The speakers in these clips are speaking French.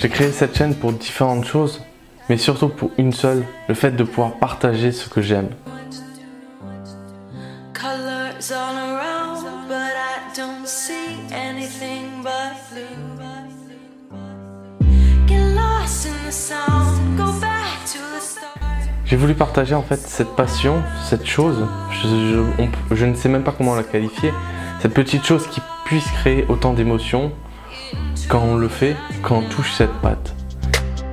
J'ai créé cette chaîne pour différentes choses, mais surtout pour une seule, le fait de pouvoir partager ce que j'aime. J'ai voulu partager en fait cette passion, cette chose, je ne sais même pas comment la qualifier, cette petite chose qui puisse créer autant d'émotions quand on le fait, quand on touche cette patte.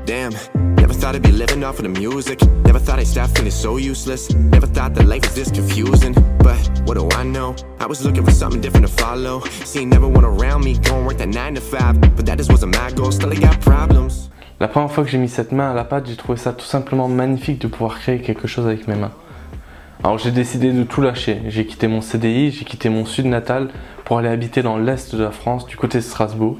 Damn, never thought I'd be living off of the music. Never thought I'd stop feeling so useless. Never thought that life is this confusing. But what do I know? I was looking for something different to follow. Seeing everyone around me going work that 9 to 5. But that just wasn't my goal, still I got problems. La première fois que j'ai mis cette main à la pâte, j'ai trouvé ça tout simplement magnifique de pouvoir créer quelque chose avec mes mains. Alors j'ai décidé de tout lâcher. J'ai quitté mon CDI, j'ai quitté mon sud natal pour aller habiter dans l'est de la France, du côté de Strasbourg,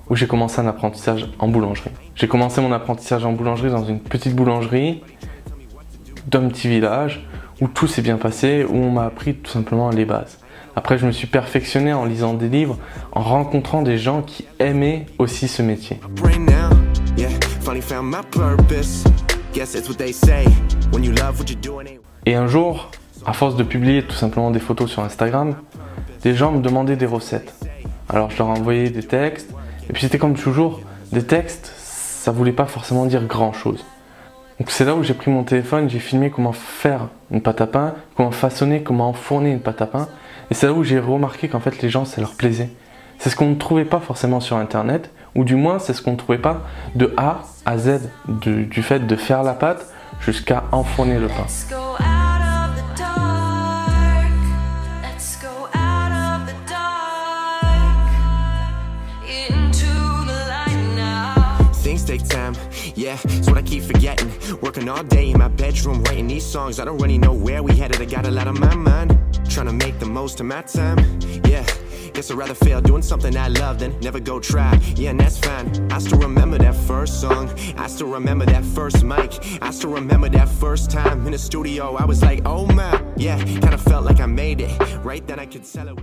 où j'ai commencé un apprentissage en boulangerie. J'ai commencé mon apprentissage en boulangerie dans une petite boulangerie d'un petit village où tout s'est bien passé, où on m'a appris tout simplement les bases. Après, je me suis perfectionné en lisant des livres, en rencontrant des gens qui aimaient aussi ce métier. Et un jour, à force de publier tout simplement des photos sur Instagram, des gens me demandaient des recettes. Alors je leur envoyais des textes, et puis c'était comme toujours, des textes, ça voulait pas forcément dire grand chose. Donc c'est là où j'ai pris mon téléphone, j'ai filmé comment faire une pâte à pain, comment façonner, comment enfourner une pâte à pain. Et c'est là où j'ai remarqué qu'en fait les gens, ça leur plaisait. C'est ce qu'on ne trouvait pas forcément sur internet, ou du moins c'est ce qu'on ne trouvait pas de A à Z, du fait de faire la pâte jusqu'à enfourner le pain. Take time, yeah, it's what I keep forgetting. Working all day in my bedroom, writing these songs. I don't really know where we headed. I got a lot on my mind, trying to make the most of my time. Yeah, guess I'd rather fail doing something I love than never go try. Yeah, and that's fine. I still remember that first song. I still remember that first mic. I still remember that first time in the studio. I was like, oh my, yeah, kinda felt like I made it. Right then I could tell it was